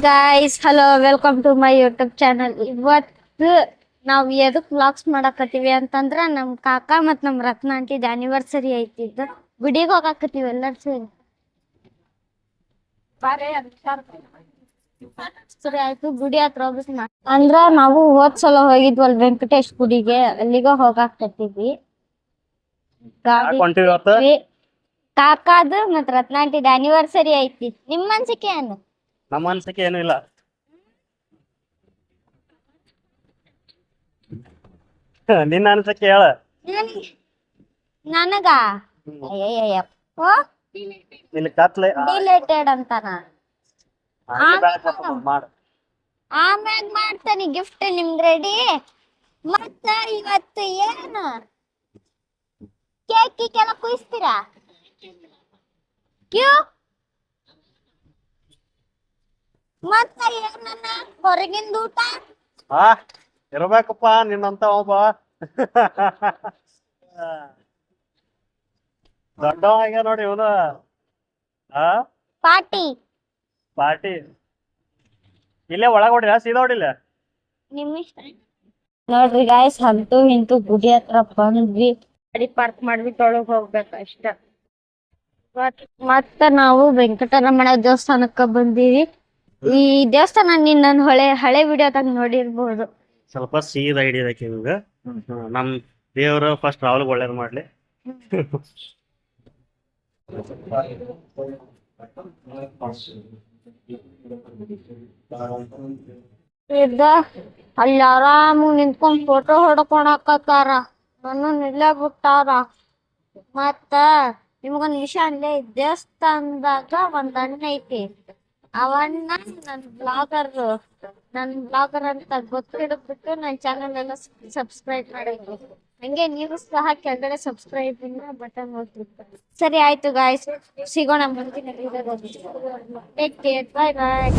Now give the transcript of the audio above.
Guys hello welcome to my YouTube channel. ಇವತ್ತು ನಾವು ಎದಕ್ ವ್ಲಾಗ್ಸ್ ಮಾಡಾಕತ್ತೀವಿ ಅಂತಂದ್ರ ನಮ್ ಕಾಕಾ ಮತ್ ನಮ್ ರತ್ನ ಆಂಟಿದ್ ಆನಿವರ್ಸರಿ ಐತಿದ್ದು ಗುಡಿಗೆ ಹೋಗಾಕತ್ತೀವಿ ಎಲ್ಲರೂ ಸೇರಿ. ಸರಿ ಆಯ್ತು, ಗುಡಿ ಹತ್ರ ಹೋಗ್ಬಿಟ್ಟು ಅಂದ್ರ ನಾವು ಹೋದ್ ಸಲ ಹೋಗಿದ್ವಲ್ ವೆಂಕಟೇಶ್ ಗುಡಿಗೆ, ಅಲ್ಲಿಗ ಹೋಗಾಕತ್ತೀವಿ. ಕಾಕಾದು ಮತ್ ರತ್ನ ಆಂಟಿದ್ ಆನಿವರ್ಸರಿ ಐತಿ. ನಿಮ್ ಅನ್ಸಿಕೆ ಏನು? ನಮ್ಮ ಅನ್ಸಕ್ಕೆ ಏನು ಇಲ್ಲ. ನಿನ್ನ ಅನ್ಸಕ್ಕೆ ಹೇಳ. ನನಗ ಇಲ್ಲಿ ಕತ್ಲೆ ಡಿಲೇಟೆಡ್ ಅಂತಾನ. ಮಾಡು. ಆಮ್ಯಾಗ ಮಾಡ್ತಾನಿ ಗಿಫ್ಟ್ ನಿಮ್ಗೆ ರೆಡಿ. ಮತ್ತ ಇವತ್ತು ಏನು ಕೇಕ್ ಕುಯಿಸ್ತೀರಾ? ಕ್ಯೂ ಮತ್ತ ಏನನ್ನ ಹೊರಗಿಂದ ಊಟ ಇರ್ಬೇಕಪ್ಪ ನಿನ್ನಂತ ಒಬ್ಬ ದೊಡ್ಡವ ಆಗ್ಯ ನೋಡಿ ಇವನು. ಪಾರ್ಟಿ ಪಾರ್ಟಿ ಇಲ್ಲೇ ಒಳಗ ಹೊಡಿಲ್ಲ, ಸೀದಾ ಹೊಡಿಲ್ಲ. ನಿಮ್ ಇಷ್ಟ ನೋಡ್ರಿ ಗಾಯ್ಸ್, ಅಂತೂ ಇಂತೂ ಗುಡಿ ಹತ್ರ ಬಂದ್ವಿ. ಗಾಡಿ ಪಾರ್ಕ್ ಮಾಡ್ಬಿಟ್ಟು ಒಳಗ್ ಹೋಗ್ಬೇಕ ಅಷ್ಟ. ಮತ್ತ ನಾವು ವೆಂಕಟರಮಣ ದೇವಸ್ಥಾನಕ್ಕ ಬಂದೀವಿ. ಈ ದೇವಸ್ಥಾನ ನನ್ನ ಹಳೆ ವಿಡಿಯೋದಾಗ ನೋಡಿರ್ಬಹುದು. ಸ್ವಲ್ಪ ಸೀದಾ ಹಿಡಿಯೋದಕ್ಕೆ ಇವಾಗ ನಮ್ ದೇವ್ರು ಫಸ್ಟ್ ರಾಹುಲ್ ಒಳ್ಳೇದ್ ಮಾಡ್ಲಿ. ಅಲ್ಲಿ ಆರಾಮ ನಿಂತ್ಕೊಂಡ್ ಫೋಟೋ ಹೊಡ್ಕೊಳಕತ್ತಾರ. ನನ್ನ ಇಲ್ಲೇ ಬಿಟ್ಟಾರ. ಮತ್ತ ನಿಮ್ಗೊಂದ್ ವಿಷಯ ಅಲ್ಲೇ, ದೇವಸ್ಥಾನದಾಗ ಒಂದ್ ಅಣ್ಣ ಐತಿ. ಅವಣ್ಣ ನನ್ ಬ್ಲಾಗರ್ ಅಂತ ಗೊತ್ತಿಡ್ಬಿಟ್ಟು ನನ್ ಚಾನಲ್ ಎಲ್ಲ ಸಬ್ಸ್ಕ್ರೈಬ್ ಮಾಡಿದ್ರು. ಹಂಗೆ ನೀವು ಸಹ ಕೆಳಗಡೆ ಸಬ್ಸ್ಕ್ರೈಬ್ ಬಟನ್ ಹೋಗ್ತಿರ್ತಾರೆ. ಸರಿ ಆಯ್ತು ಗಾಯ್ಸ್, ಸಿಗೋಣ ಮುಂದಿನ ವಿಡಿಯೋದಲ್ಲಿ. ಟೇಕ್ ಕೇರ್, ಬಾಯ್ ಬಾಯ್.